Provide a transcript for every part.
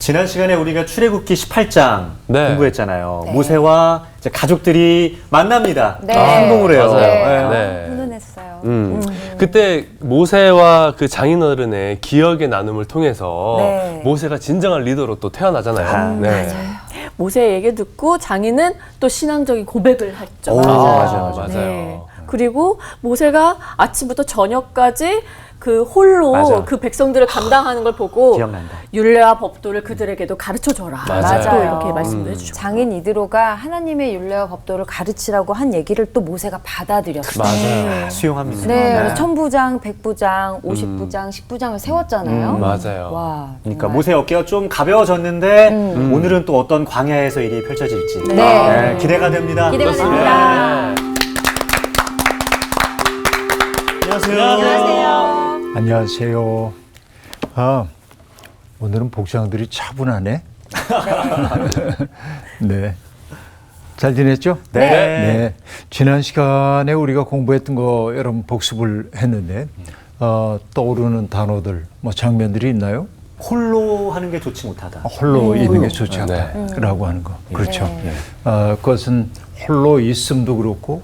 지난 시간에 우리가 출애굽기 18장 네. 공부했잖아요. 네. 모세와 이제 가족들이 만납니다. 네. 행동을 해요. 맞아요. 네. 네. 훈훈했어요. 그때 모세와 그 장인어른의 기억의 나눔을 통해서 네. 모세가 진정한 리더로 또 태어나잖아요. 네. 모세의 얘기 듣고 장인은 또 신앙적인 고백을 했죠. 오, 맞아요. 맞아요. 그리고 모세가 아침부터 저녁까지 그 홀로 맞아. 그 백성들을 감당하는 걸 보고 기억난다. 율례와 법도를 그들에게도 가르쳐 줘라. 맞아요. 또 이렇게 말씀도 해주셨고. 장인 이드로가 하나님의 율례와 법도를 가르치라고 한 얘기를 또 모세가 받아들였어요. 맞아요. 수용합니다. 네, 그래서 천부장, 백부장, 50부장, 10부장을 세웠잖아요. 맞아요. 와, 그러니까 정말. 모세 어깨가 좀 가벼워졌는데 오늘은 또 어떤 광야에서 일이 펼쳐질지 네. 기대가 됩니다. 기대가 됩니다. 안녕하세요. 안녕하세요. 오늘은 복장들이 차분하네. 네. 잘 지냈죠? 네. 지난 시간에 우리가 공부했던 거 여러분 복습을 했는데 떠오르는 단어들, 뭐 장면들이 있나요? 홀로 하는 게 좋지 못하다. 홀로 있는 게 좋지 않다라고 하는 거. 그렇죠. 그것은 홀로 있음도 그렇고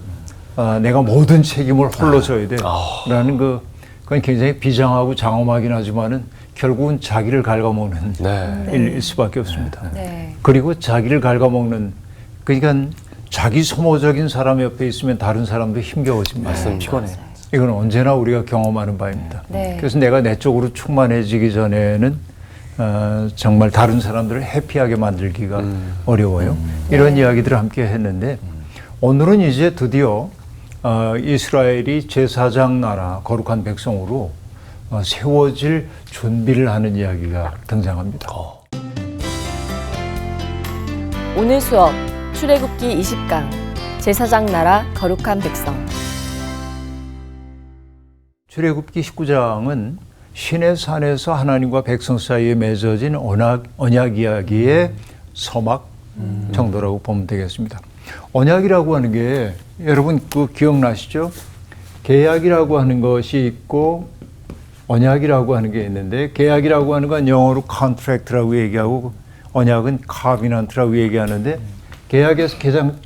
내가 모든 책임을 홀로 져야 돼라는 그건 굉장히 비장하고 장엄하긴 하지만은 결국은 자기를 갉아먹는 네. 일일 수밖에 없습니다. 네. 그리고 자기를 갉아먹는 그러니까 자기 소모적인 사람 옆에 있으면 다른 사람도 힘겨워집니다. 맞습니다. 피곤해. 이건 언제나 우리가 경험하는 바입니다. 네. 그래서 내가 내적으로 충만해지기 전에는 정말 다른 사람들을 해피하게 만들기가 어려워요. 이런 이야기들을 함께 했는데 오늘은 이제 드디어 이스라엘이 제사장 나라 거룩한 백성으로 세워질 준비를 하는 이야기가 등장합니다. 오늘 수업 출애굽기 20강 제사장 나라 거룩한 백성. 출애굽기 19장은 시내 산에서 하나님과 백성 사이에 맺어진 언약 이야기의 서막 정도라고 보면 되겠습니다. 언약이라고 하는 게 여러분 그 기억나시죠? 계약이라고 하는 것이 있고 언약이라고 하는 게 있는데 계약이라고 하는 건 영어로 contract라고 얘기하고 언약은 covenant라고 얘기하는데 계약에서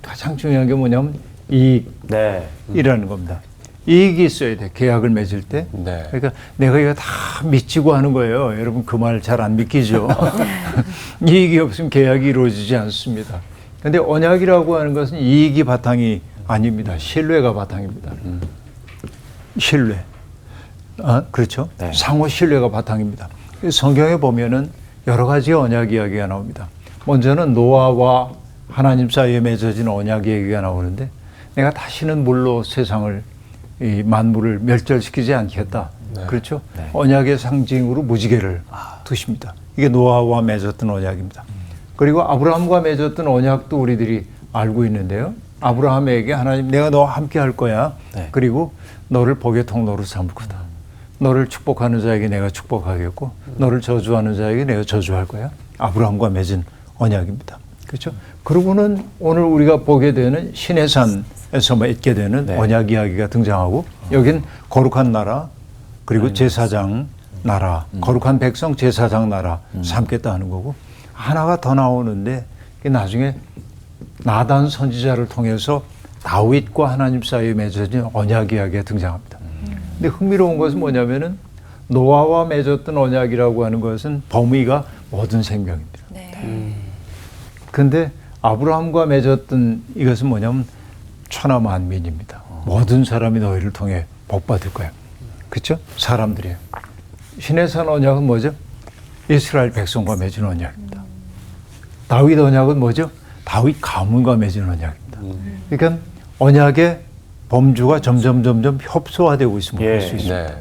가장 중요한 게 뭐냐면 이익이라는 겁니다. 이익이 있어야 돼. 계약을 맺을 때. 네. 그러니까 내가 이거 다 미치고 하는 거예요. 여러분 그 말 잘 안 믿기죠. 이익이 없으면 계약이 이루어지지 않습니다. 그런데 언약이라고 하는 것은 이익이 바탕이 아닙니다. 신뢰가 바탕입니다. 신뢰. 그렇죠. 네. 상호 신뢰가 바탕입니다. 성경에 보면은 여러 가지 언약 이야기가 나옵니다. 먼저는 노아와 하나님 사이에 맺어진 언약 얘기가 나오는데 내가 다시는 물로 세상을 이 만물을 멸절시키지 않겠다. 그렇죠. 언약의 상징으로 무지개를 두십니다. 이게 노아와 맺었던 언약입니다. 그리고 아브라함과 맺었던 언약도 우리들이 알고 있는데요. 아브라함에게 하나님 내가 너와 함께 할 거야. 그리고 너를 복의 통로로 삼을 거다. 너를 축복하는 자에게 내가 축복하겠고 너를 저주하는 자에게 내가 저주할 거야. 아브라함과 맺은 언약입니다. 그렇죠? 그러고는 오늘 우리가 보게 되는 시내산에서 맺게 되는 언약 이야기가 등장하고 여긴 거룩한 나라 그리고 제사장 나라 거룩한 백성 제사장 나라 삼겠다 하는 거고 하나가 더 나오는데 나중에 나단 선지자를 통해서 다윗과 하나님 사이에 맺어진 언약 이야기가 등장합니다. 근데 흥미로운 것은 뭐냐면은 노아와 맺었던 언약이라고 하는 것은 범위가 모든 생명입니다. 근데 아브라함과 맺었던 이것은 뭐냐면 천하 만민입니다. 모든 사람이 너희를 통해 복 받을 거야. 그렇죠? 사람들이에요. 시내산 언약은 뭐죠? 이스라엘 백성과 맺은 언약입니다. 다윗 언약은 뭐죠? 다윗 가문과 맺은 언약입니다. 그러니까 언약의 범주가 점점 협소화되고 있음을 볼 수 있습니다.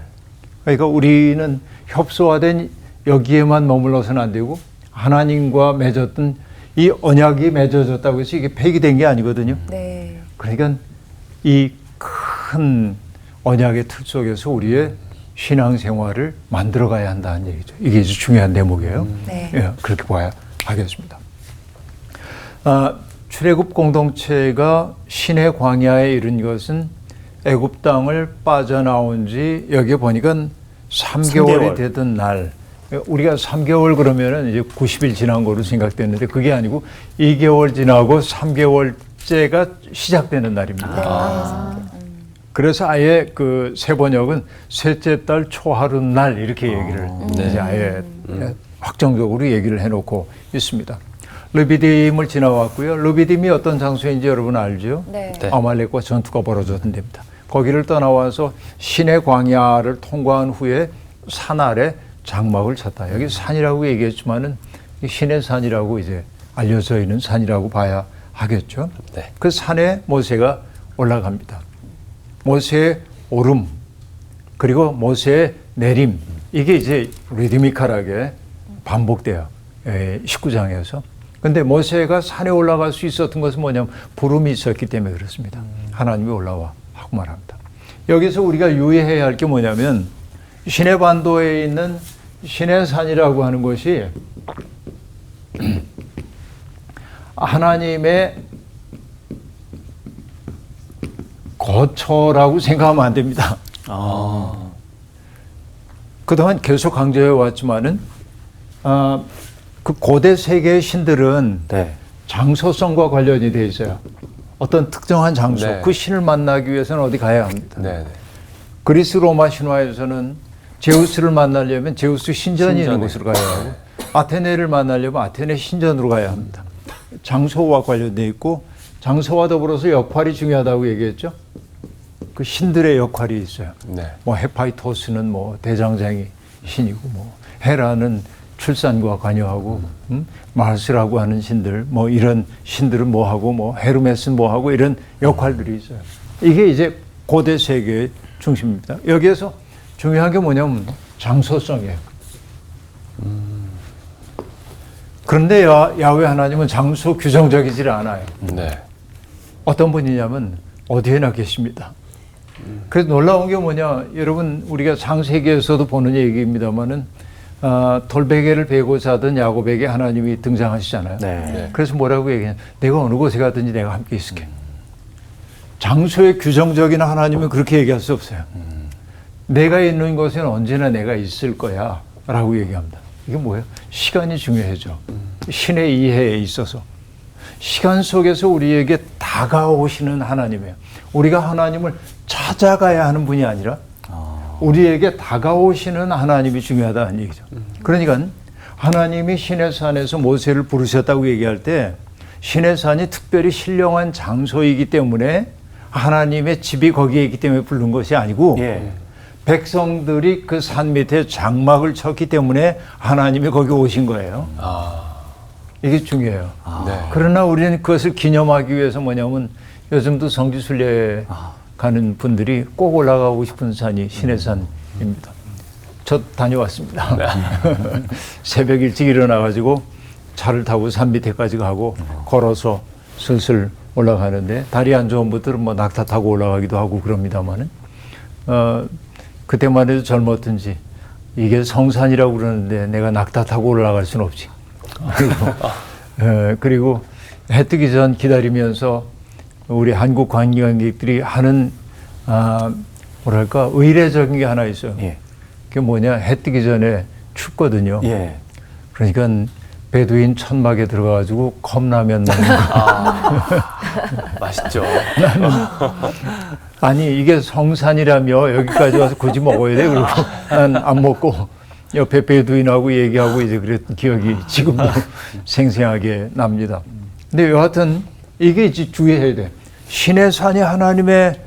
그러니까 우리는 협소화된 여기에만 머물러서는 안 되고 하나님과 맺었던 이 언약이 맺어졌다고 해서 이게 폐기된 게 아니거든요. 네. 그러니까 이 큰 언약의 틀 속에서 우리의 신앙생활을 만들어가야 한다는 얘기죠. 이게 아주 중요한 대목이에요. 네. 예, 그렇게 봐야 하겠습니다. 출애굽 공동체가 신의 광야에 이른 것은 애굽 땅을 빠져나온 지 여기 보니까 3개월이 되던 날 우리가 3개월 그러면은 이제 90일 지난 거로 생각됐는데 그게 아니고 2개월 지나고 3개월째가 시작되는 날입니다. 그래서 아예 그 세번역은 셋째 달 초하루 날 이렇게 얘기를 이제 아예 확정적으로 얘기를 해놓고 있습니다. 르비딤을 지나왔고요. 르비딤이 어떤 장소인지 여러분 알죠? 네. 네. 아말렉과 전투가 벌어졌던 데입니다. 거기를 떠나와서 신의 광야를 통과한 후에 산 아래 장막을 쳤다. 여기 산이라고 얘기했지만은 신의 산이라고 이제 알려져 있는 산이라고 봐야 하겠죠. 네. 그 산에 모세가 올라갑니다. 모세의 오름 그리고 모세의 내림 이게 이제 리드미컬하게 반복돼요. 19장에서. 근데 모세가 산에 올라갈 수 있었던 것은 뭐냐면 부름이 있었기 때문에 그렇습니다. 하나님이 올라와 하고 말합니다. 여기서 우리가 유의해야 할 게 뭐냐면 시내 반도에 있는 시내산이라고 하는 것이 하나님의 거처라고 생각하면 안 됩니다. 그동안 계속 강조해 왔지만은 그 고대 세계의 신들은 네. 장소성과 관련이 돼 있어요. 어떤 특정한 장소, 네. 그 신을 만나기 위해서는 어디 가야 합니다. 네, 네. 그리스 로마 신화에서는 제우스를 만나려면 제우스 신전이 있는 신전에. 곳으로 가야 하고 아테네를 만나려면 아테네 신전으로 가야 합니다. 장소와 관련돼 있고 장소와 더불어서 역할이 중요하다고 얘기했죠. 그 신들의 역할이 있어요. 네. 뭐 헤파이토스는 뭐 대장장이 신이고 뭐 헤라는 출산과 관여하고 마르스라고 하는 신들 뭐 이런 신들은 뭐 하고 뭐 헤르메스는 뭐 하고 이런 역할들이 있어요. 이게 이제 고대 세계의 중심입니다. 여기에서 중요한 게 뭐냐면 장소성이에요. 그런데 야훼 하나님은 장소 규정적이질 않아요. 네. 어떤 분이냐면 어디에나 계십니다. 그래서 놀라운 게 뭐냐, 여러분 우리가 창세기에서도 보는 얘기입니다만은 돌베개를 베고 자던 야곱에게 하나님이 등장하시잖아요. 네. 그래서 뭐라고 얘기해요? 내가 어느 곳에 가든지 내가 함께 있을게. 장소의 규정적인 하나님은 그렇게 얘기할 수 없어요. 내가 있는 곳에는 언제나 내가 있을 거야 라고 얘기합니다. 이게 뭐예요? 시간이 중요해져. 신의 이해에 있어서. 시간 속에서 우리에게 다가오시는 하나님이에요. 우리가 하나님을 찾아가야 하는 분이 아니라 우리에게 다가오시는 하나님이 중요하다는 얘기죠. 그러니까 하나님이 시내산에서 모세를 부르셨다고 얘기할 때 시내산이 특별히 신령한 장소이기 때문에 하나님의 집이 거기에 있기 때문에 부른 것이 아니고 예. 백성들이 그 산 밑에 장막을 쳤기 때문에 하나님이 거기 오신 거예요. 이게 중요해요. 네. 그러나 우리는 그것을 기념하기 위해서 뭐냐면 요즘도 성지순례 가는 분들이 꼭 올라가고 싶은 산이 시내산입니다. 저 다녀왔습니다. 새벽 일찍 일어나가지고 차를 타고 산 밑에까지 가고 걸어서 슬슬 올라가는데 다리 안 좋은 분들은 뭐 낙타 타고 올라가기도 하고 그럽니다만은 그때만 해도 젊었든지 이게 성산이라고 그러는데 내가 낙타 타고 올라갈 수는 없지. 그리고 해 뜨기 전 기다리면서 우리 한국 관광객들이 하는 뭐랄까 의례적인 게 하나 있어요. 예. 그게 뭐냐, 해 뜨기 전에 춥거든요. 예. 그러니까 베두인 천막에 들어가가지고 컵라면 먹는 거. 맛있죠. 아니 이게 성산이라며 여기까지 와서 굳이 먹어야 돼? 그러고 난 안 먹고 옆에 베두인하고 얘기하고 이제 그랬던 기억이 지금도 생생하게 납니다. 근데 여하튼 이게 이제 주의해야 돼. 신의 산이 하나님의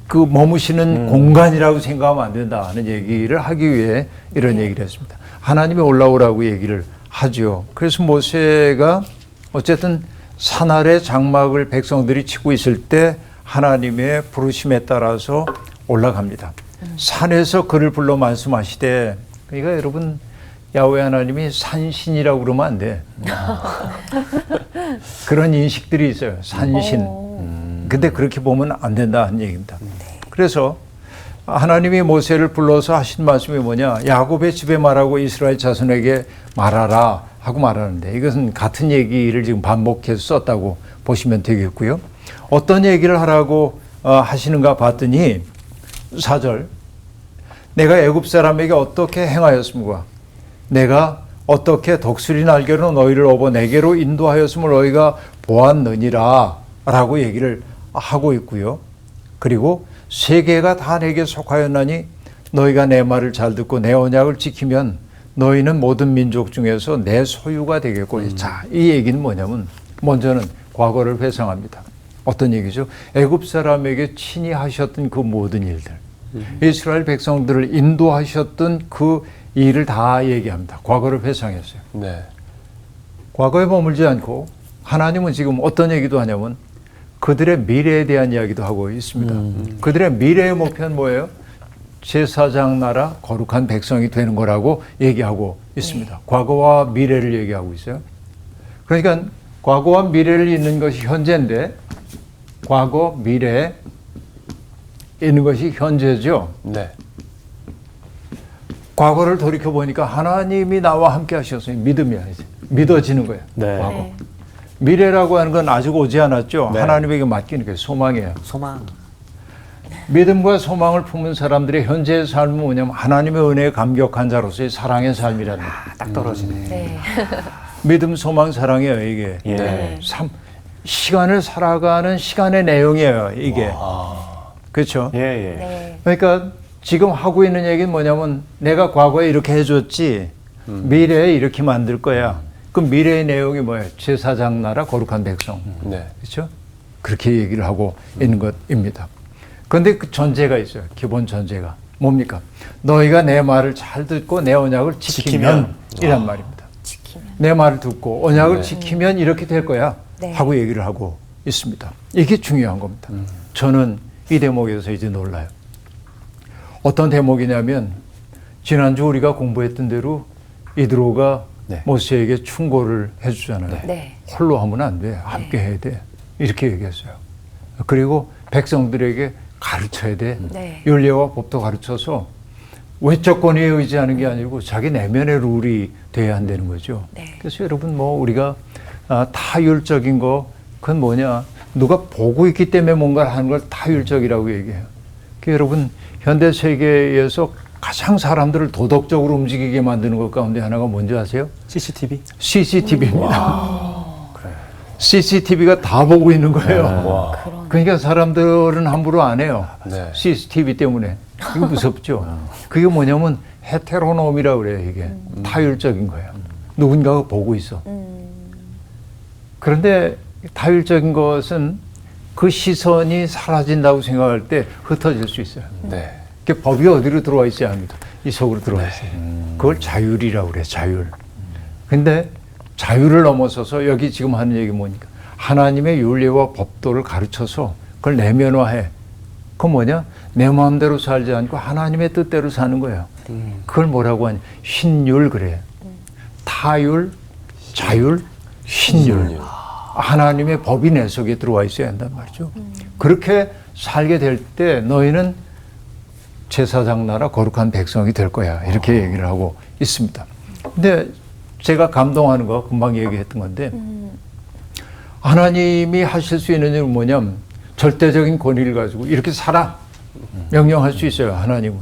그 머무시는 공간이라고 생각하면 안 된다는 얘기를 하기 위해 이런 얘기를 했습니다. 하나님이 올라오라고 얘기를 하죠. 그래서 모세가 어쨌든 산 아래 장막을 백성들이 치고 있을 때 하나님의 부르심에 따라서 올라갑니다. 산에서 그를 불러 말씀하시되, 그러니까 여러분 야훼 하나님이 산신이라고 그러면 안 돼. 그런 인식들이 있어요. 산신. 근데 그렇게 보면 안 된다는 얘기입니다. 그래서 하나님이 모세를 불러서 하신 말씀이 뭐냐, 야곱의 집에 말하고 이스라엘 자손에게 말하라 하고 말하는데, 이것은 같은 얘기를 지금 반복해서 썼다고 보시면 되겠고요. 어떤 얘기를 하라고 하시는가 봤더니 4절, 내가 애굽 사람에게 어떻게 행하였습니까? 내가 어떻게 독수리 날개로 너희를 업어 내게로 인도하였음을 너희가 보았느니라 라고 얘기를 하고 있고요. 그리고 세계가 다 내게 속하였나니 너희가 내 말을 잘 듣고 내 언약을 지키면 너희는 모든 민족 중에서 내 소유가 되겠고. 자, 이 얘기는 뭐냐면 먼저는 과거를 회상합니다. 어떤 얘기죠? 애굽 사람에게 친히 하셨던 그 모든 일들, 이스라엘 백성들을 인도하셨던 그 일을 다 얘기합니다. 과거를 회상했어요. 네. 과거에 머물지 않고 하나님은 지금 어떤 얘기도 하냐면 그들의 미래에 대한 이야기도 하고 있습니다. 그들의 미래의 목표는 뭐예요? 제사장 나라 거룩한 백성이 되는 거라고 얘기하고 있습니다. 과거와 미래를 얘기하고 있어요. 그러니까 과거와 미래를 잇는 것이 현재인데 과거, 미래에 있는 것이 현재죠. 네. 과거를 돌이켜보니까 하나님이 나와 함께 하셨어요. 믿음이야. 이제. 믿어지는 거예요. 네. 과거. 네. 미래라고 하는 건 아직 오지 않았죠. 네. 하나님에게 맡기는 게 소망이에요. 소망. 믿음과 소망을 품은 사람들의 현재의 삶은 뭐냐면 하나님의 은혜에 감격한 자로서의 사랑의 삶이라는 거예요. 딱 떨어지네. 네. 믿음, 소망, 사랑이에요, 이게. 예. 네. 시간을 살아가는 시간의 내용이에요, 이게. 그렇죠? 예, 예. 네. 그러니까 지금 하고 있는 얘기는 뭐냐면 내가 과거에 이렇게 해줬지 미래에 이렇게 만들 거야. 그 미래의 내용이 뭐예요? 제사장 나라 거룩한 백성. 네. 그렇죠? 그렇게 얘기를 하고 있는 것입니다. 그런데 그 전제가 있어요. 기본 전제가. 뭡니까? 너희가 내 말을 잘 듣고 내 언약을 지키면 이란 말입니다. 지키면. 내 말을 듣고 언약을 네. 지키면 이렇게 될 거야. 네. 하고 얘기를 하고 있습니다. 이게 중요한 겁니다. 저는 이 대목에서 이제 놀라요. 어떤 대목이냐면 지난주 우리가 공부했던 대로 이드로가 네. 모세에게 충고를 해주잖아요. 네. 홀로 하면 안 돼. 함께 해야 돼. 이렇게 얘기했어요. 그리고 백성들에게 가르쳐야 돼. 네. 율례와 법도 가르쳐서 외적 권위에 의지하는 게 아니고 자기 내면의 룰이 돼야 한다는 거죠. 네. 그래서 여러분 뭐 우리가 타율적인 거 그건 뭐냐. 누가 보고 있기 때문에 뭔가를 하는 걸 타율적이라고 얘기해요. 그 여러분 현대 세계에서 가장 사람들을 도덕적으로 움직이게 만드는 것 가운데 하나가 뭔지 아세요? CCTV? CCTV입니다. CCTV가 다 보고 있는 거예요. 그러니까 사람들은 함부로 안 해요. 네. CCTV 때문에. 이거 무섭죠. 그게 뭐냐면 헤테로놈이라고 그래요. 이게 타율적인 거예요. 누군가가 보고 있어. 그런데 타율적인 것은 그 시선이 사라진다고 생각할 때 흩어질 수 있어요. 네. 그 법이 어디로 들어와 있어야 합니다. 이 속으로 들어와 있어요. 그걸 자율이라고 그래요. 자율. 근데 자율을 넘어서서 여기 지금 하는 얘기 뭐니까 하나님의 윤리와 법도를 가르쳐서 그걸 내면화해. 그건 뭐냐? 내 마음대로 살지 않고 하나님의 뜻대로 사는 거예요. 그걸 뭐라고 하냐? 신율 그래요. 타율, 자율, 신율. 하나님의 법이 내 속에 들어와 있어야 한단 말이죠. 그렇게 살게 될 때 너희는 제사장 나라 거룩한 백성이 될 거야. 이렇게 얘기를 하고 있습니다. 근데 제가 감동하는 거 금방 얘기했던 건데 하나님이 하실 수 있는 일은 뭐냐면 절대적인 권위를 가지고 이렇게 살아 명령할 수 있어요. 하나님은.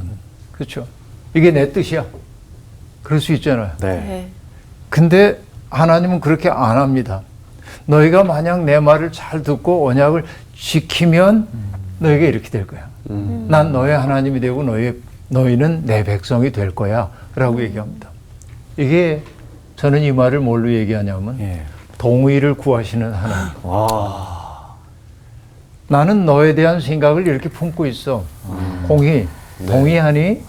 그렇죠. 이게 내 뜻이야. 그럴 수 있잖아요. 네. 네. 근데 하나님은 그렇게 안 합니다. 너희가 만약 내 말을 잘 듣고 언약을 지키면 너희가 이렇게 될 거야. 난 너의 하나님이 되고 너희는 내 백성이 될 거야 라고 얘기합니다. 이게 저는 이 말을 뭘로 얘기하냐면 예. 동의를 구하시는 하나님. 와. 나는 너에 대한 생각을 이렇게 품고 있어. 공의, 동의하니?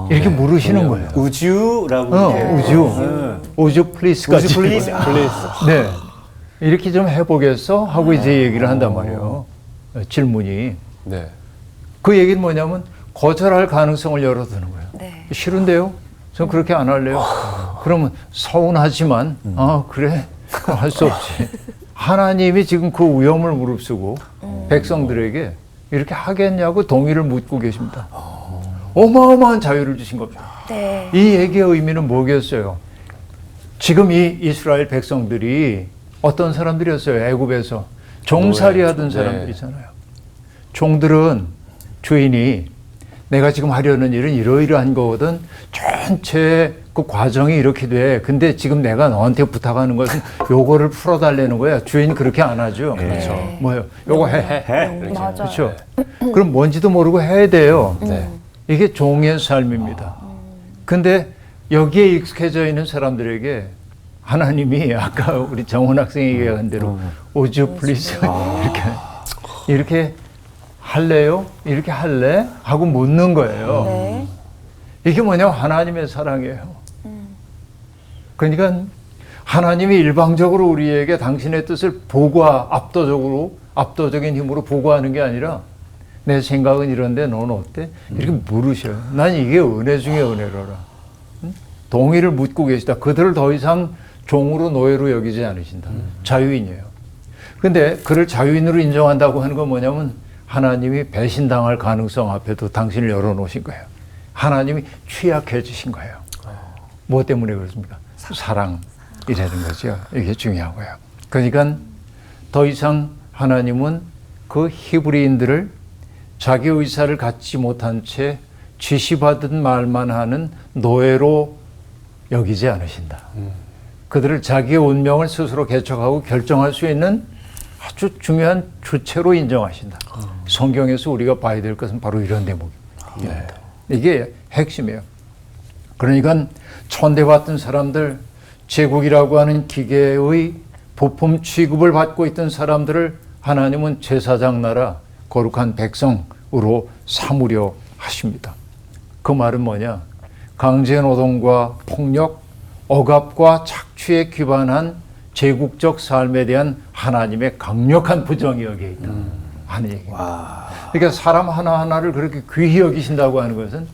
이렇게 물으시는 거예요. 우주라고. 이렇게. 우주. 우주 플리스까지. 우주 플리즈. 네. 이렇게 좀 해보겠어? 하고 이제 얘기를 한단 말이에요. 질문이. 네. 그 얘기는 뭐냐면 거절할 가능성을 열어두는 거예요. 네. 싫은데요? 전 그렇게 안 할래요. 그러면 서운하지만 그래? 할 수 없지. 하나님이 지금 그 위험을 무릅쓰고 백성들에게 이렇게 하겠냐고 동의를 묻고 계십니다. 어마어마한 자유를 주신 겁니다. 네. 이 얘기의 의미는 뭐겠어요? 지금 이 이스라엘 백성들이 어떤 사람들이었어요? 애굽에서 종살이 하던 네. 사람들이잖아요. 종들은 주인이 내가 지금 하려는 일은 이러이러한 거거든. 전체 그 과정이 이렇게 돼. 근데 지금 내가 너한테 부탁하는 것은 요거를 풀어달라는 거야. 주인이 그렇게 안 하죠. 그렇죠. 뭐요? 요거 해. 이렇게. 맞아요. 그렇죠. 그럼 뭔지도 모르고 해야 돼요. 네. 이게 종의 삶입니다. 근데 여기에 익숙해져 있는 사람들에게 하나님이 아까 우리 정훈 학생이 얘기한 대로 Would you please 이렇게 할래요? 이렇게 할래? 하고 묻는 거예요. 네. 이게 뭐냐면 하나님의 사랑이에요. 그러니까 하나님이 일방적으로 우리에게 당신의 뜻을 압도적인 힘으로 보고하는 게 아니라 내 생각은 이런데 넌 어때? 이렇게 물으셔요. 난 이게 은혜 중에 은혜로라. 동의를 묻고 계시다. 그들을 더 이상 종으로 노예로 여기지 않으신다. 자유인이에요. 근데 그를 자유인으로 인정한다고 하는 건 뭐냐면 하나님이 배신당할 가능성 앞에도 당신을 열어놓으신 거예요. 하나님이 취약해지신 거예요. 뭐 때문에 그렇습니까? 사랑이라는 거죠. 이게 중요하고요. 그러니까 더 이상 하나님은 그 히브리인들을 자기 의사를 갖지 못한 채 지시받은 말만 하는 노예로 여기지 않으신다. 그들을 자기의 운명을 스스로 개척하고 결정할 수 있는 아주 중요한 주체로 인정하신다. 성경에서 우리가 봐야 될 것은 바로 이런 대목입니다. 네. 이게 핵심이에요. 그러니까 천대받던 사람들, 제국이라고 하는 기계의 부품 취급을 받고 있던 사람들을 하나님은 제사장 나라, 거룩한 백성으로 삼으려 하십니다. 그 말은 뭐냐? 강제노동과 폭력, 억압과 착취에 기반한 제국적 삶에 대한 하나님의 강력한 부정이 여기에 있다 하는 얘기입니다. 그러니까 사람 하나하나를 그렇게 귀히 여기신다고 하는 것은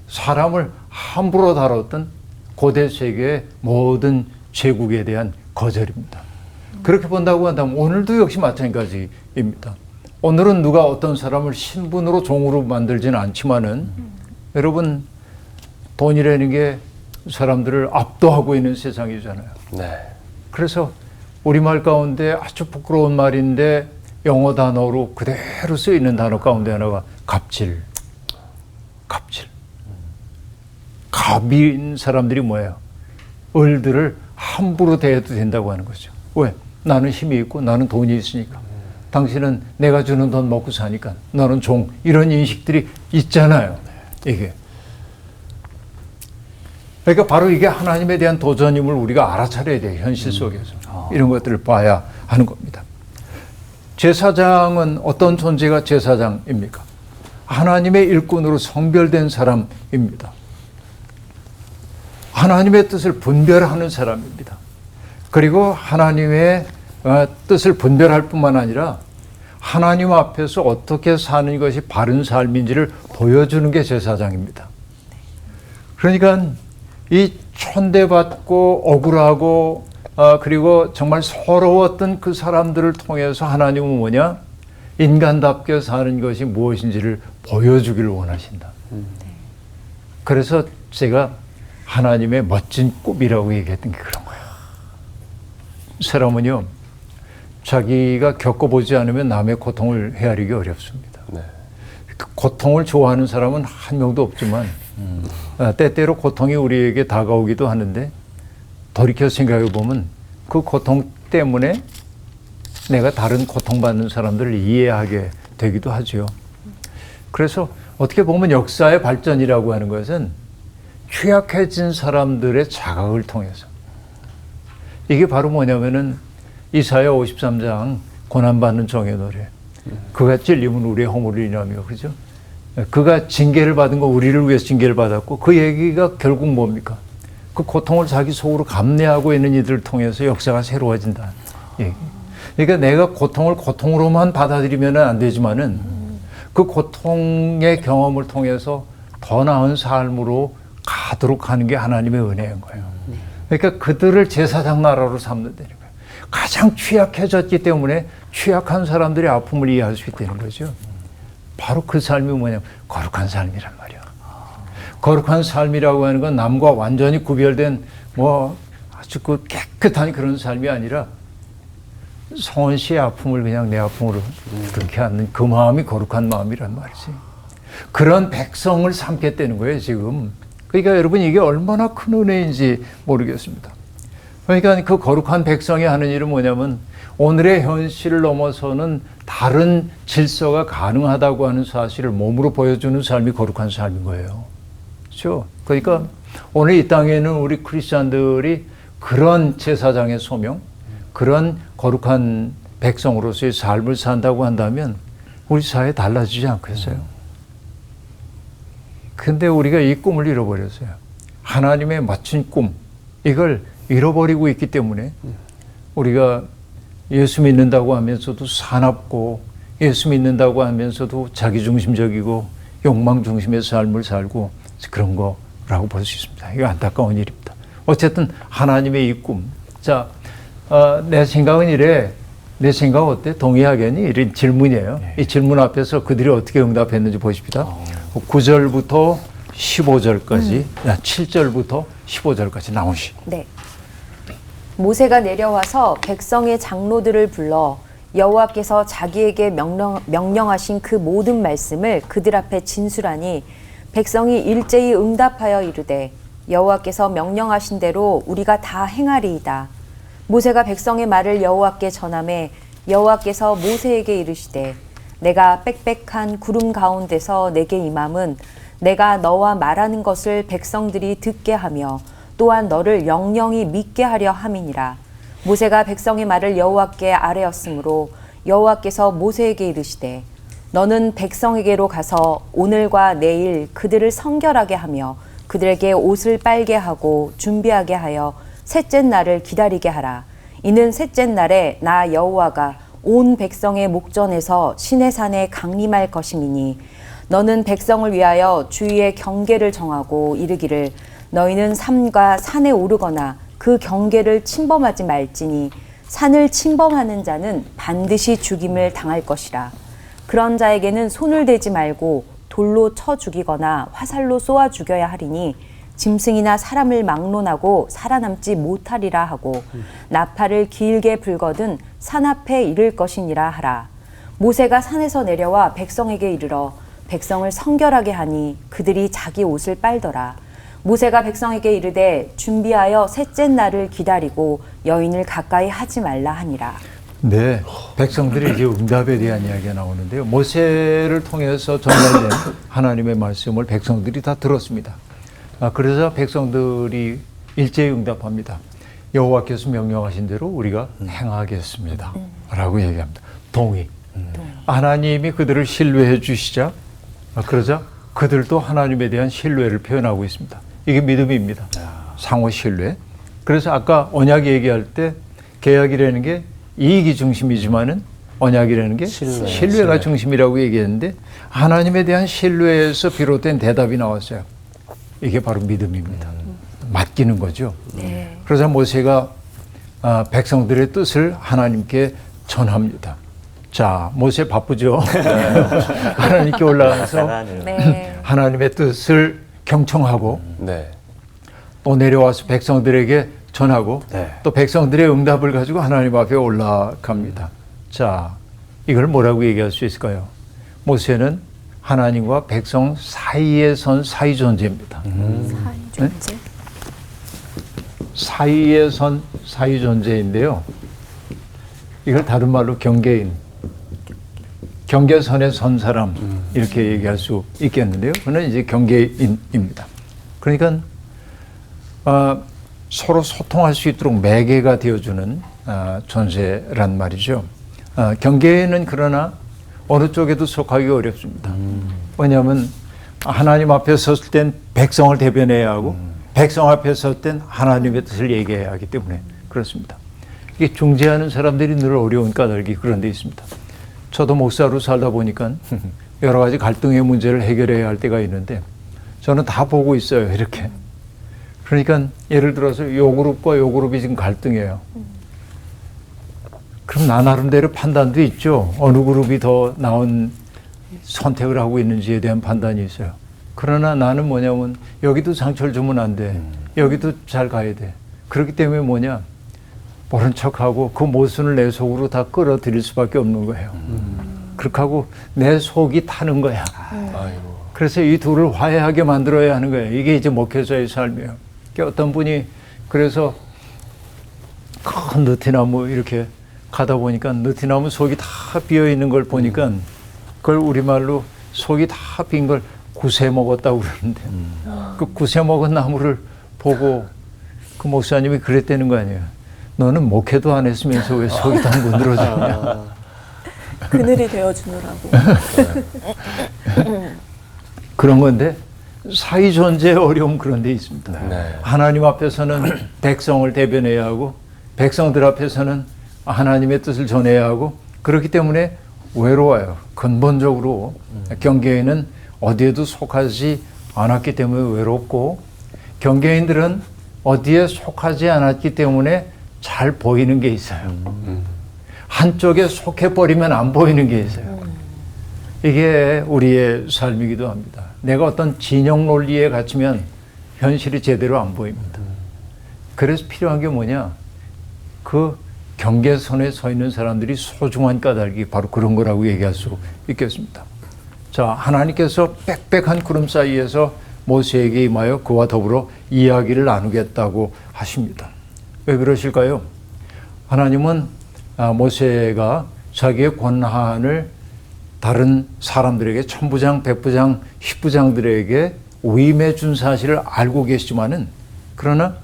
사람을 함부로 다뤘던 고대 세계의 모든 제국에 대한 거절입니다. 그렇게 본다고 한다면 오늘도 역시 마찬가지입니다. 오늘은 누가 어떤 사람을 신분으로 종으로 만들지는 않지만은 여러분 돈이라는 게 사람들을 압도하고 있는 세상이잖아요. 네. 그래서 우리말 가운데 아주 부끄러운 말인데 영어 단어로 그대로 쓰이는 단어 가운데 하나가 갑질. 갑인 사람들이 뭐예요? 을들을 함부로 대해도 된다고 하는 거죠. 왜? 나는 힘이 있고 나는 돈이 있으니까. 당신은 내가 주는 돈 먹고 사니까 너는 종. 이런 인식들이 있잖아요. 이게. 그러니까 바로 이게 하나님에 대한 도전임을 우리가 알아차려야 돼요. 현실 속에서. 이런 것들을 봐야 하는 겁니다. 제사장은 어떤 존재가 제사장입니까? 하나님의 일꾼으로 성별된 사람입니다. 하나님의 뜻을 분별하는 사람입니다. 그리고 하나님의 뜻을 분별할 뿐만 아니라 하나님 앞에서 어떻게 사는 것이 바른 삶인지를 보여주는 게 제사장입니다. 그러니까 이 천대받고 억울하고 그리고 정말 서러웠던 그 사람들을 통해서 하나님은 뭐냐? 인간답게 사는 것이 무엇인지를 보여주기를 원하신다. 그래서 제가 하나님의 멋진 꿈이라고 얘기했던 게 그런 거예요. 사람은요, 자기가 겪어보지 않으면 남의 고통을 헤아리기 어렵습니다. 네. 그 고통을 좋아하는 사람은 한 명도 없지만 때때로 고통이 우리에게 다가오기도 하는데 돌이켜 생각해 보면 그 고통 때문에 내가 다른 고통받는 사람들을 이해하게 되기도 하죠. 그래서 어떻게 보면 역사의 발전이라고 하는 것은 취약해진 사람들의 자각을 통해서, 이게 바로 뭐냐면은 이사야 53장 고난받는 종의 노래. 그가 찔림은 우리의 허물을 인하며, 그죠? 그가 징계를 받은 거 우리를 위해서 징계를 받았고, 그 얘기가 결국 뭡니까? 그 고통을 자기 속으로 감내하고 있는 이들을 통해서 역사가 새로워진다. 얘기. 그러니까 내가 고통을 고통으로만 받아들이면 안 되지만은 그 고통의 경험을 통해서 더 나은 삶으로 가도록 하는 게 하나님의 은혜인 거예요. 그러니까 그들을 제사장 나라로 삼는다는 거예요. 가장 취약해졌기 때문에 취약한 사람들의 아픔을 이해할 수 있다는 거죠. 바로 그 삶이 뭐냐면 거룩한 삶이란 말이야. 거룩한 삶이라고 하는 건 남과 완전히 구별된 뭐 아주 그 깨끗한 그런 삶이 아니라 성원 씨의 아픔을 그냥 내 아픔으로 그렇게 하는 그 마음이 거룩한 마음이란 말이지. 그런 백성을 삼겠다는 거예요, 지금. 그러니까 여러분 이게 얼마나 큰 은혜인지 모르겠습니다. 그러니까 그 거룩한 백성이 하는 일은 뭐냐면 오늘의 현실을 넘어서는 다른 질서가 가능하다고 하는 사실을 몸으로 보여주는 삶이 거룩한 삶인 거예요. 그렇죠? 그러니까 오늘 이 땅에는 우리 크리스찬들이 그런 제사장의 소명, 그런 거룩한 백성으로서의 삶을 산다고 한다면 우리 사회 달라지지 않겠어요? 근데 우리가 이 꿈을 잃어버렸어요. 하나님의 멋진 꿈, 이걸 잃어버리고 있기 때문에 우리가 예수 믿는다고 하면서도 사납고 예수 믿는다고 하면서도 자기중심적이고 욕망중심의 삶을 살고 그런 거라고 볼 수 있습니다. 이거 안타까운 일입니다. 어쨌든 하나님의 이 꿈. 자, 내 생각은 이래. 내 생각 어때? 동의하겠니? 이런 질문이에요. 이 질문 앞에서 그들이 어떻게 응답했는지 보십시다. 9절부터 15절까지, 7절부터 15절까지 나오시. 네. 모세가 내려와서 백성의 장로들을 불러 여호와께서 자기에게 명령하신 그 모든 말씀을 그들 앞에 진술하니 백성이 일제히 응답하여 이르되 여호와께서 명령하신 대로 우리가 다 행하리이다. 모세가 백성의 말을 여호와께 전하매 여호와께서 모세에게 이르시되 내가 빽빽한 구름 가운데서 내게 임함은 내가 너와 말하는 것을 백성들이 듣게 하며 또한 너를 영영히 믿게 하려 함이니라. 모세가 백성의 말을 여호와께 아뢰었으므로 여호와께서 모세에게 이르시되 너는 백성에게로 가서 오늘과 내일 그들을 성결하게 하며 그들에게 옷을 빨게 하고 준비하게 하여 셋째 날을 기다리게 하라. 이는 셋째 날에 나 여호와가 온 백성의 목전에서 시내산에 강림할 것임이니 너는 백성을 위하여 주위의 경계를 정하고 이르기를 너희는 산과 산에 오르거나 그 경계를 침범하지 말지니 산을 침범하는 자는 반드시 죽임을 당할 것이라. 그런 자에게는 손을 대지 말고 돌로 쳐 죽이거나 화살로 쏘아 죽여야 하리니 짐승이나 사람을 막론하고 살아남지 못하리라 하고 나팔을 길게 불거든 산 앞에 이를 것이니라 하라. 모세가 산에서 내려와 백성에게 이르러 백성을 성결하게 하니 그들이 자기 옷을 빨더라. 모세가 백성에게 이르되 준비하여 셋째 날을 기다리고 여인을 가까이 하지 말라 하니라. 네, 백성들의 이제 응답에 대한 이야기가 나오는데요. 모세를 통해서 전달된 하나님의 말씀을 백성들이 다 들었습니다. 그래서 백성들이 일제히 응답합니다. 여호와께서 명령하신 대로 우리가 행하겠습니다. 라고 얘기합니다. 동의. 하나님이 그들을 신뢰해 주시자 그러자 그들도 하나님에 대한 신뢰를 표현하고 있습니다. 이게 믿음입니다. 상호 신뢰. 그래서 아까 언약 얘기할 때 계약이라는 게 이익이 중심이지만은 언약이라는 게 신뢰가 중심이라고 얘기했는데 하나님에 대한 신뢰에서 비롯된 대답이 나왔어요. 이게 바로 믿음입니다. 맡기는 거죠. 네. 그러자 모세가 백성들의 뜻을 하나님께 전합니다. 자, 모세 바쁘죠. 하나님께 올라가서 네. 하나님의 뜻을 경청하고 네. 또 내려와서 백성들에게 전하고 네. 또 백성들의 응답을 가지고 하나님 앞에 올라갑니다. 자, 이걸 뭐라고 얘기할 수 있을까요? 모세는 하나님과 백성 사이에 선 사이 존재입니다. 사이 존재. 사이에 선 사이 존재인데요. 이걸 다른 말로 경계인, 경계선에 선 사람 이렇게 얘기할 수 있겠는데요. 그는 이제 경계인입니다. 그러니까 서로 소통할 수 있도록 매개가 되어주는 존재란 말이죠. 경계에는 그러나 어느 쪽에도 속하기 어렵습니다. 왜냐하면 하나님 앞에 섰을 땐 백성을 대변해야 하고 백성 앞에 섰을 땐 하나님의 뜻을 얘기해야 하기 때문에 그렇습니다. 이게 중재하는 사람들이 늘 어려운 까닭이 그런 데 있습니다. 저도 목사로 살다 보니까 여러 가지 갈등의 문제를 해결해야 할 때가 있는데 저는 다 보고 있어요, 이렇게. 그러니까 예를 들어서 요 그룹과 요 그룹이 지금 갈등해요. 그럼 나 나름대로 판단도 있죠. 어느 그룹이 더 나은 선택을 하고 있는지에 대한 판단이 있어요. 그러나 나는 뭐냐면 여기도 상처를 주면 안 돼. 여기도 잘 가야 돼. 그렇기 때문에 뭐냐, 모른 척하고 그 모순을 내 속으로 다 끌어들일 수밖에 없는 거예요. 그렇게 하고 내 속이 타는 거야. 그래서 이 둘을 화해하게 만들어야 하는 거예요. 이게 이제 목회자의 삶이에요. 그러니까 어떤 분이 그래서 큰 느티나무 이렇게 가다 보니까 느티나무 속이 다 비어 있는 걸 보니까 그걸 우리말로 속이 다 빈 걸 구세 먹었다고 그러는데 그 구세 먹은 나무를 보고 그 목사님이 그랬다는 거 아니에요. 너는 목회도 안 했으면서 왜 속이 다 문드러졌냐. 그늘이 되어주느라고. 그런 건데 사이 존재의 어려움 그런 데 있습니다. 네. 하나님 앞에서는 백성을 대변해야 하고 백성들 앞에서는 하나님의 뜻을 전해야 하고 그렇기 때문에 외로워요. 근본적으로 경계인은 어디에도 속하지 않았기 때문에 외롭고 경계인들은 어디에 속하지 않았기 때문에 잘 보이는 게 있어요. 한쪽에 속해버리면 안 보이는 게 있어요. 이게 우리의 삶이기도 합니다. 내가 어떤 진영 논리에 갇히면 현실이 제대로 안 보입니다. 그래서 필요한 게 뭐냐? 그 경계선에 서 있는 사람들이 소중한 까닭이 바로 그런 거라고 얘기할 수 있겠습니다. 자, 하나님께서 빽빽한 구름 사이에서 모세에게 임하여 그와 더불어 이야기를 나누겠다고 하십니다. 왜 그러실까요? 하나님은 모세가 자기의 권한을 다른 사람들에게 천부장, 백부장, 십부장들에게 위임해 준 사실을 알고 계시지만은 그러나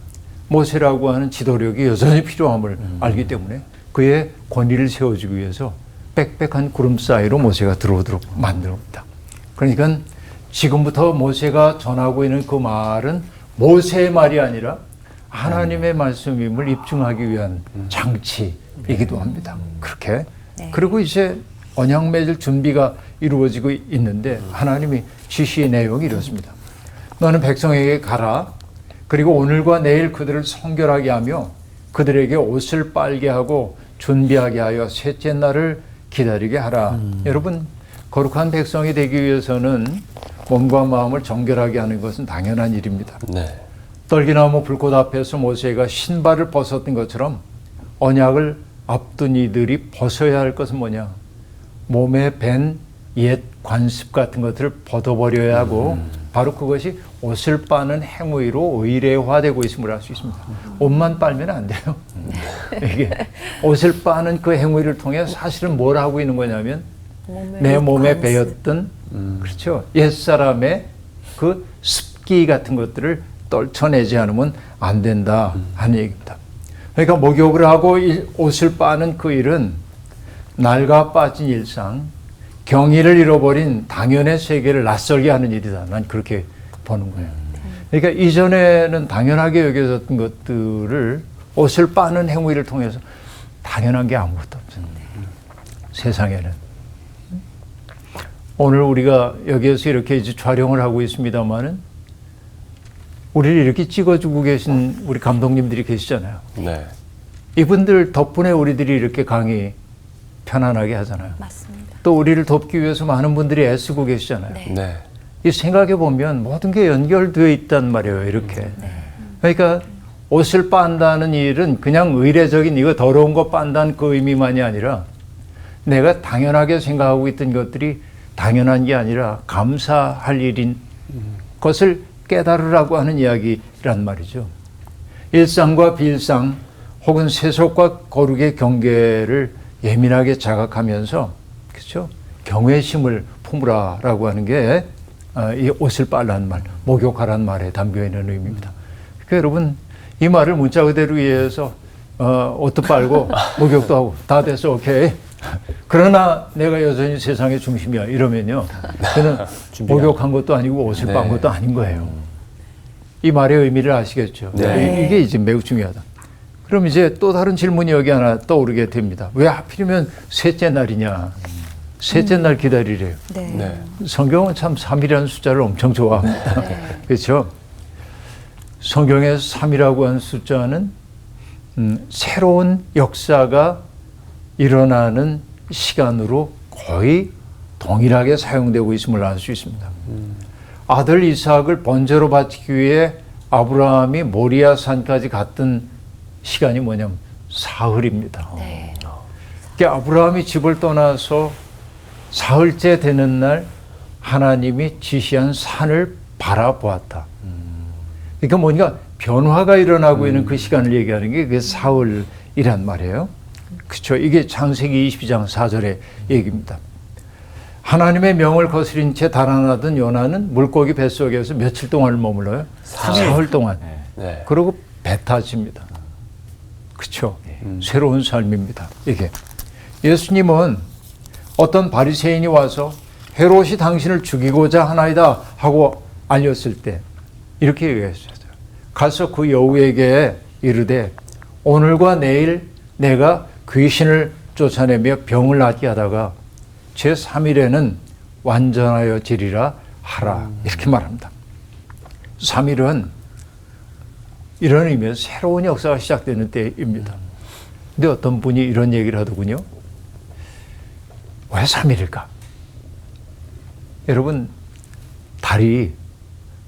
모세라고 하는 지도력이 여전히 필요함을 알기 때문에 그의 권위를 세워주기 위해서 빽빽한 구름 사이로 모세가 들어오도록 만듭니다. 그러니까 지금부터 모세가 전하고 있는 그 말은 모세의 말이 아니라 하나님의 말씀임을 입증하기 위한 장치이기도 합니다. 그렇게. 그리고 이제 언약 맺을 준비가 이루어지고 있는데 하나님이 지시의 내용이 이렇습니다. 너는 백성에게 가라. 그리고 오늘과 내일 그들을 성결하게 하며 그들에게 옷을 빨게 하고 준비하게 하여 셋째 날을 기다리게 하라. 여러분, 거룩한 백성이 되기 위해서는 몸과 마음을 정결하게 하는 것은 당연한 일입니다. 네. 떨기나무 불꽃 앞에서 모세가 신발을 벗었던 것처럼 언약을 앞둔 이들이 벗어야 할 것은 뭐냐? 몸에 밴 옛 관습 같은 것들을 벗어버려야 하고 바로 그것이 옷을 빠는 행위로 의례화되고 있음을 알 수 있습니다. 옷만 빨면 안 돼요. 이게 옷을 빠는 그 행위를 통해 사실은 뭘 하고 있는 거냐면 내 몸에 배었던 그렇죠. 옛사람의 그 습기 같은 것들을 떨쳐내지 않으면 안 된다 하는 얘기입니다. 그러니까 목욕을 하고 옷을 빠는 그 일은 낡아 빠진 일상, 경의를 잃어버린 당연의 세계를 낯설게 하는 일이다. 난 그렇게 보는 거예요. 그러니까 이전에는 당연하게 여겨졌던 것들을 옷을 빠는 행위를 통해서 당연한 게 아무것도 없습니다. 세상에는. 오늘 우리가 여기에서 이렇게 이제 촬영을 하고 있습니다만은 우리를 이렇게 찍어주고 계신 우리 감독님들이 계시잖아요. 네. 이분들 덕분에 우리들이 이렇게 강의 편안하게 하잖아요. 맞습니다. 또 우리를 돕기 위해서 많은 분들이 애쓰고 계시잖아요. 네. 네. 이 생각해 보면 모든 게 연결되어 있단 말이에요. 이렇게. 그러니까 옷을 빤다는 일은 그냥 의례적인 이거 더러운 거 빤다는 그 의미만이 아니라 내가 당연하게 생각하고 있던 것들이 당연한 게 아니라 감사할 일인 것을 깨달으라고 하는 이야기란 말이죠. 일상과 비일상 혹은 세속과 거룩의 경계를 예민하게 자각하면서 그렇죠? 경외심을 품으라라고 하는 게 이 옷을 빨라는 말, 목욕하라는 말에 담겨 있는 의미입니다. 그러니까 여러분 이 말을 문자 그대로 이해해서 옷도 빨고 목욕도 하고 다 됐어, 오케이. 그러나 내가 여전히 세상의 중심이야 이러면요, 그는 목욕한 것도 아니고 옷을 빤 것도 아닌 거예요. 이 말의 의미를 아시겠죠? 네. 이게 이제 매우 중요하다. 그럼 이제 또 다른 질문이 여기 하나 떠오르게 됩니다. 왜 하필이면 셋째 날이냐? 셋째 날 기다리래요. 네. 네. 성경은 참 3이라는 숫자를 엄청 좋아합니다. 그렇죠? 성경에서 3이라고 하는 숫자는 새로운 역사가 일어나는 시간으로 거의 동일하게 사용되고 있음을 알 수 있습니다. 아들 이삭을 번제로 바치기 위해 아브라함이 모리아 산까지 갔던 시간이 뭐냐면 사흘입니다. 네. 그러니까 아브라함이 집을 떠나서 사흘째 되는 날 하나님이 지시한 산을 바라보았다. 그러니까 뭔가 변화가 일어나고 있는 그 시간을 얘기하는 게 그게 사흘이란 말이에요. 그렇죠. 이게 창세기 22장 4절의 얘기입니다. 하나님의 명을 거스린 채 달아나던 요나는 물고기 뱃속에서 며칠 동안 머물러요? 사흘 동안. 네. 그리고 배 타집니다. 그렇죠. 새로운 삶입니다. 이게 예수님은 어떤 바리새인이 와서 헤롯이 당신을 죽이고자 하나이다 하고 알렸을 때 이렇게 얘기했어요. 가서 그 여우에게 이르되 오늘과 내일 내가 귀신을 쫓아내며 병을 낫게 하다가 제3일에는 완전하여 지리라 하라. 이렇게 말합니다. 3일은 이런 의미에서 새로운 역사가 시작되는 때입니다. 근데 어떤 분이 이런 얘기를 하더군요. 왜 3일일까? 여러분, 달이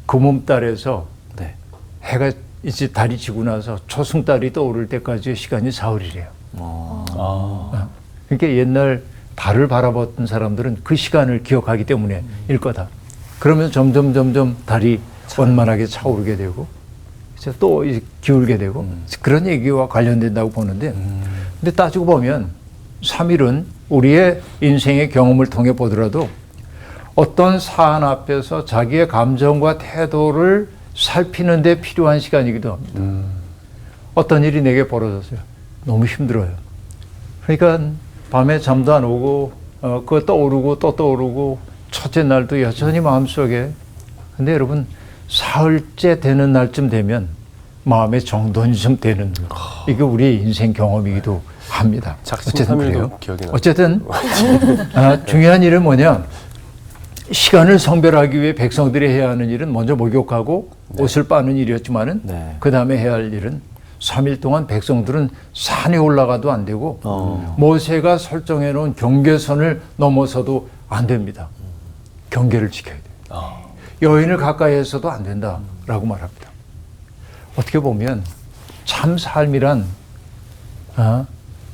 금음달에서 네. 해가 이제 달이 지고 나서 초승달이 떠오를 때까지의 시간이 사흘이래요. 그러니까 옛날 달을 바라봤던 사람들은 그 시간을 기억하기 때문에일 거다. 그러면 점점 달이 원만하게 차오르게 되고 이제 또 이제 기울게 되고 그런 얘기와 관련된다고 보는데 근데 따지고 보면 3일은 우리의 인생의 경험을 통해 보더라도 어떤 사안 앞에서 자기의 감정과 태도를 살피는 데 필요한 시간이기도 합니다. 어떤 일이 내게 벌어졌어요. 너무 힘들어요. 그러니까 밤에 잠도 안 오고 그거 떠오르고 또 떠오르고 첫째 날도 여전히 마음속에 근데 여러분 사흘째 되는 날쯤 되면 마음의 정돈이 좀 되는 이게 우리의 인생 경험이기도 합니다. 어쨌든 그래요. 기억이 나요. 어쨌든 중요한 일은 뭐냐 시간을 성별하기 위해 백성들이 해야 하는 일은 먼저 목욕하고 옷을 빠는 일이었지만은 그 다음에 해야 할 일은 3일 동안 백성들은 산에 올라가도 안 되고 모세가 설정해 놓은 경계선을 넘어서도 안 됩니다. 경계를 지켜야 돼요. 여인을 가까이 해서도 안 된다라고 말합니다. 어떻게 보면 참 삶이란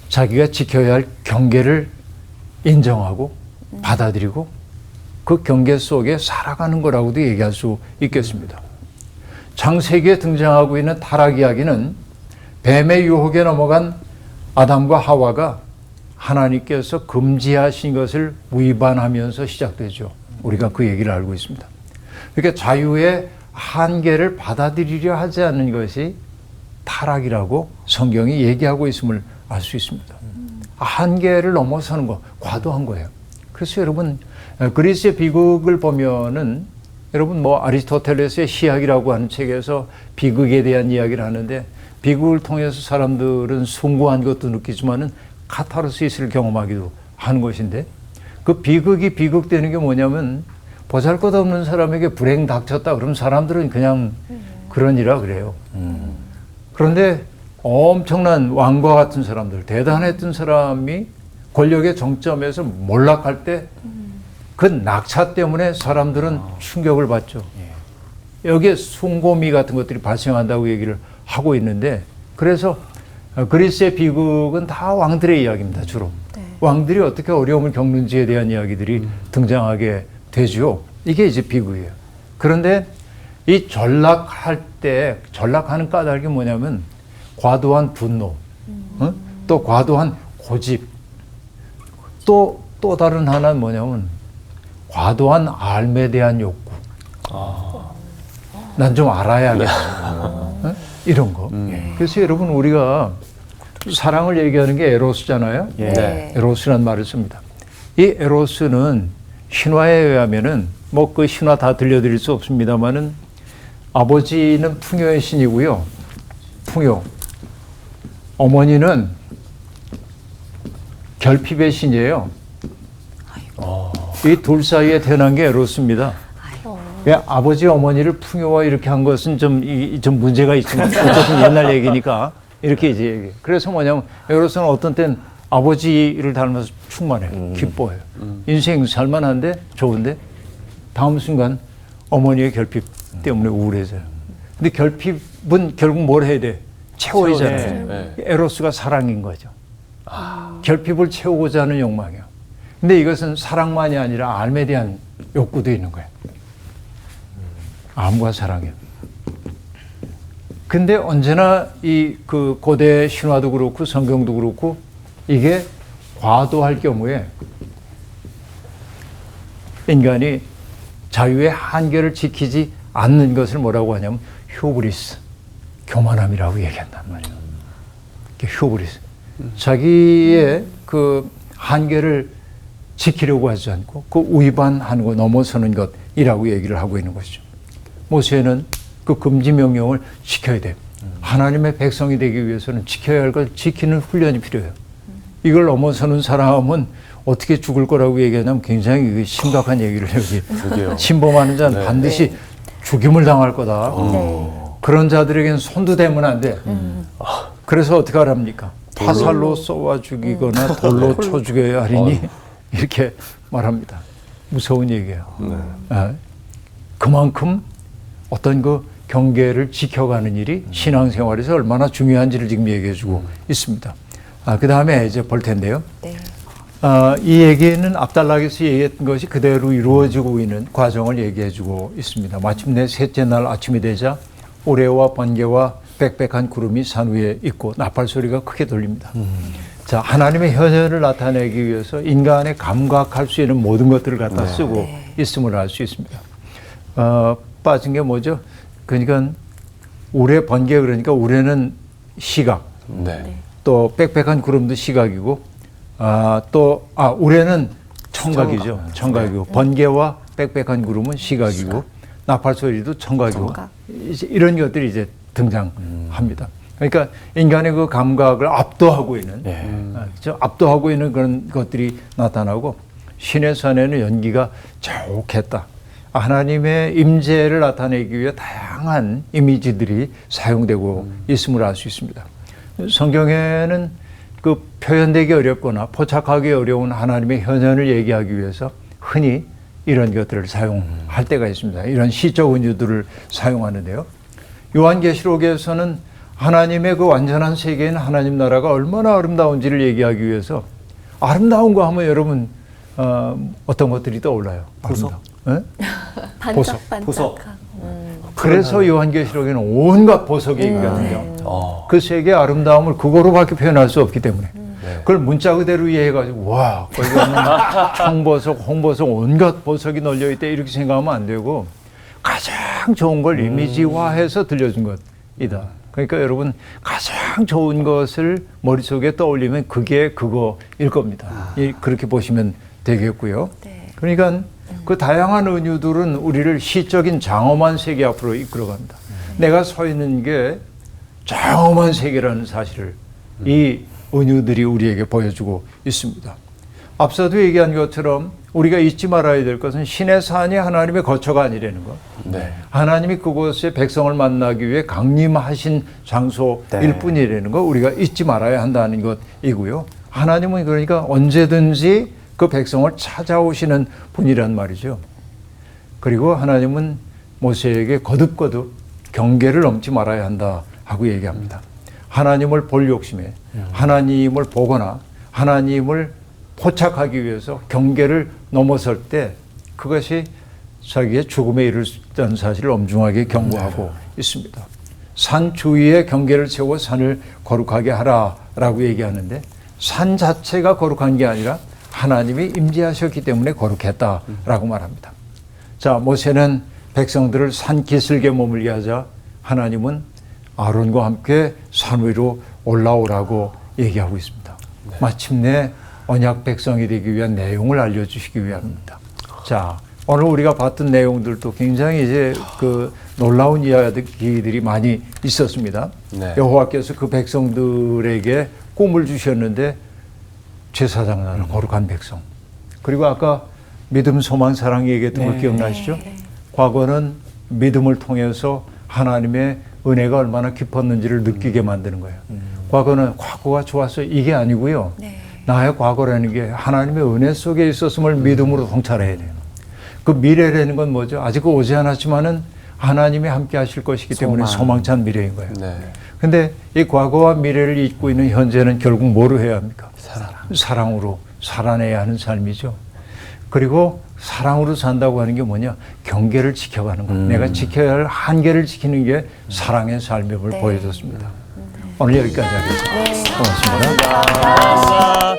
자기가 지켜야 할 경계를 인정하고 받아들이고 그 경계 속에 살아가는 거라고도 얘기할 수 있겠습니다. 창세기에 등장하고 있는 타락 이야기는 뱀의 유혹에 넘어간 아담과 하와가 하나님께서 금지하신 것을 위반하면서 시작되죠. 우리가 그 얘기를 알고 있습니다. 그러니까 자유의 한계를 받아들이려 하지 않는 것이 타락이라고 성경이 얘기하고 있음을 알 수 있습니다. 한계를 넘어서는 거, 과도한 거예요. 그래서 여러분 그리스의 비극을 보면은 여러분 뭐 아리스토텔레스의 시학이라고 하는 책에서 비극에 대한 이야기를 하는데 비극을 통해서 사람들은 숭고한 것도 느끼지만은 카타르시스를 경험하기도 하는 것인데 그 비극이 비극되는 게 뭐냐면 보잘것없는 사람에게 불행 닥쳤다 그러면 사람들은 그냥 그러니라 그래요. 그런데 엄청난 왕과 같은 사람들, 대단했던 사람이 권력의 정점에서 몰락할 때 그 낙차 때문에 사람들은 충격을 받죠. 여기에 숭고미 같은 것들이 발생한다고 얘기를 하고 있는데 그래서 그리스의 비극은 다 왕들의 이야기입니다. 주로. 왕들이 어떻게 어려움을 겪는지에 대한 이야기들이 등장하게 되죠. 이게 이제 비극이에요. 그런데 이 전락할 때 전락하는 까닭이 뭐냐면 과도한 분노, 또 과도한 고집, 또 다른 하나는 뭐냐면 과도한 삶에 대한 욕구. 난 좀 알아야겠다. 이런 거. 그래서 여러분 우리가 사랑을 얘기하는 게 에로스잖아요. 에로스란 말을 씁니다. 이 에로스는 신화에 의하면은 뭐 그 신화 다 들려드릴 수 없습니다만은 아버지는 풍요의 신이고요. 풍요. 어머니는 결핍의 신이에요. 이 둘 사이에 태어난 게 에로스입니다. 아버지 어머니를 풍요와 이렇게 한 것은 좀 문제가 있지만 어쨌든 옛날 얘기니까 이렇게 이제 얘기해요. 그래서 뭐냐면 에로스는 어떤 땐 아버지를 닮아서 충만해요. 기뻐해요. 인생 살만한데 좋은데 다음 순간 어머니의 결핍 때문에 우울해져요. 근데 결핍은 결국 뭘 해야 돼? 채워야잖아요. 에로스가 사랑인 거죠. 결핍을 채우고자 하는 욕망이에요. 근데 이것은 사랑만이 아니라 삶에 대한 욕구도 있는 거예요. 암과 사랑이요. 근데 언제나 이 그 고대 신화도 그렇고 성경도 그렇고 이게 과도할 경우에 인간이 자유의 한계를 지키지 않는 것을 뭐라고 하냐면 휴브리스, 교만함이라고 얘기한단 말이에요. 휴브리스. 자기의 그 한계를 지키려고 하지 않고 그 위반하는 거, 넘어서는 것이라고 얘기를 하고 있는 것이죠. 모세는 그 금지 명령을 지켜야 돼요. 하나님의 백성이 되기 위해서는 지켜야 할 걸 지키는 훈련이 필요해요. 이걸 넘어서는 사람은 어떻게 죽을 거라고 얘기하냐면 굉장히 심각한 얘기를 여기 침범하는 자는 반드시 죽임을 당할 거다. 그런 자들에게는 손도 대면 안 돼. 그래서 어떻게 하랍니까? 화살로 쏘아 죽이거나 돌로 쳐 죽여야 하리니 이렇게 말합니다. 무서운 얘기예요. 그만큼 어떤 그 경계를 지켜가는 일이 신앙생활에서 얼마나 중요한지를 지금 얘기해주고 있습니다. 그 다음에 이제 볼 텐데요. 네. 이 얘기는 앞달락에서 얘기했던 것이 그대로 이루어지고 있는 과정을 얘기해주고 있습니다. 마침내 셋째 날 아침이 되자 우레와 번개와 빽빽한 구름이 산 위에 있고 나팔 소리가 크게 들립니다. 자, 하나님의 현현을 나타내기 위해서 인간의 감각할 수 있는 모든 것들을 갖다 쓰고 있음을 알 수 있습니다. 빠진 게 뭐죠? 그러니까 우레 번개 그러니까 우레는 시각, 또 빽빽한 구름도 시각이고, 우레는 청각이죠. 청각이고 번개와 빽빽한 구름은 시각이고 나팔 소리도 청각이고 이제 이런 것들이 이제 등장합니다. 그러니까 인간의 그 감각을 압도하고 있는, 그렇죠? 압도하고 있는 그런 것들이 나타나고 신의 산에는 연기가 자욱했다. 하나님의 임재를 나타내기 위해 다양한 이미지들이 사용되고 있음을 알 수 있습니다. 성경에는 그 표현되기 어렵거나 포착하기 어려운 하나님의 현현을 얘기하기 위해서 흔히 이런 것들을 사용할 때가 있습니다. 이런 시적 은유들을 사용하는데요. 요한계시록에서는 하나님의 그 완전한 세계인 하나님 나라가 얼마나 아름다운지를 얘기하기 위해서 아름다운 거 하면 여러분 어떤 것들이 떠올라요? 보석? 반짝반짝하고. 그래서 요한계시록에는 온갖 보석이 얘기하는데요. 그 세계의 아름다움을 그거로밖에 표현할 수 없기 때문에 그걸 문자 그대로 이해해가지고 와 거기는 청보석, 홍보석 온갖 보석이 널려있대 이렇게 생각하면 안 되고 가장 좋은 걸 이미지화해서 들려준 것이다. 그러니까 여러분 가장 좋은 것을 머릿속에 떠올리면 그게 그거일 겁니다. 그렇게 보시면 되겠고요. 그러니까 그 다양한 은유들은 우리를 시적인 장엄한 세계 앞으로 이끌어갑니다. 내가 서 있는 게 장엄한 세계라는 사실을 이 은유들이 우리에게 보여주고 있습니다. 앞서도 얘기한 것처럼 우리가 잊지 말아야 될 것은 신의 산이 하나님의 거처가 아니라는 것. 하나님이 그곳에 백성을 만나기 위해 강림하신 장소일 뿐이라는 것 우리가 잊지 말아야 한다는 것이고요. 하나님은 그러니까 언제든지 그 백성을 찾아오시는 분이란 말이죠. 그리고 하나님은 모세에게 거듭거듭 경계를 넘지 말아야 한다 하고 얘기합니다. 하나님을 볼 욕심에 하나님을 보거나 하나님을 포착하기 위해서 경계를 넘어설 때 그것이 자기의 죽음에 이르는 사실을 엄중하게 경고하고 있습니다. 산 주위에 경계를 세워 산을 거룩하게 하라라고 얘기하는데 산 자체가 거룩한 게 아니라 하나님이 임재하셨기 때문에 거룩했다라고 말합니다. 자, 모세는 백성들을 산 기슭에 머물게 하자 하나님은 아론과 함께 산 위로 올라오라고 얘기하고 있습니다. 마침내 언약 백성이 되기 위한 내용을 알려주시기 위함입니다. 자, 오늘 우리가 봤던 내용들도 굉장히 이제 그 놀라운 이야기들이 많이 있었습니다. 여호와께서 그 백성들에게 꿈을 주셨는데 제사장 나라 거룩한 백성. 그리고 아까 믿음, 소망, 사랑 얘기했던 거 기억나시죠? 과거는 믿음을 통해서 하나님의 은혜가 얼마나 깊었는지를 느끼게 만드는 거예요. 과거는 과거가 좋았어 이게 아니고요. 나의 과거라는 게 하나님의 은혜 속에 있었음을 믿음으로 통찰해야 돼요. 그 미래라는 건 뭐죠? 아직 오지 않았지만은 하나님이 함께 하실 것이기 때문에 소망찬 미래인 거예요. 근데 이 과거와 미래를 잊고 있는 현재는 결국 뭐로 해야 합니까? 사랑으로 살아내야 하는 삶이죠. 그리고 사랑으로 산다고 하는 게 뭐냐? 경계를 지켜가는 거. 내가 지켜야 할 한계를 지키는 게 사랑의 삶임을 네. 보여줬습니다. 오늘 여기까지 하겠습니다. 고맙습니다.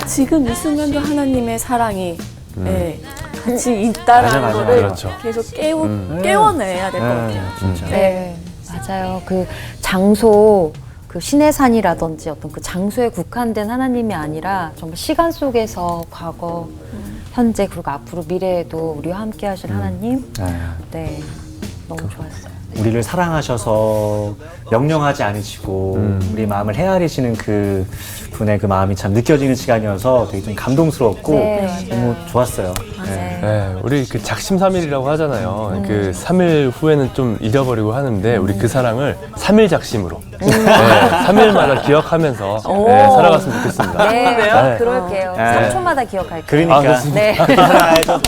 지금 이 순간도 하나님의 사랑이 네, 같이 있다라는 맞아, 거를 그렇죠. 계속 깨워내야 될 것 같아요. 진짜. 네, 맞아요. 그 장소, 그 신의 산이라든지 어떤 그 장소에 국한된 하나님이 아니라 정말 시간 속에서 과거, 현재 그리고 앞으로 미래에도 우리와 함께 하실 하나님. 네, 너무 좋았어요. 우리를 사랑하셔서 명령하지 않으시고 우리 마음을 헤아리시는 그 분의 그 마음이 참 느껴지는 시간이어서 되게 좀 감동스럽고 네, 너무 좋았어요. 네. 네, 우리 그 작심삼일이라고 하잖아요. 그 3일 후에는 좀 잊어버리고 하는데 우리 그 사랑을 3일 작심으로 네, 3일마다 기억하면서 네, 살아갔으면 좋겠습니다. 네, 네. 그럴게요. 네. 3초마다 기억할게요. 그러니까 아, 그렇습니다. 네. 사랑해줘.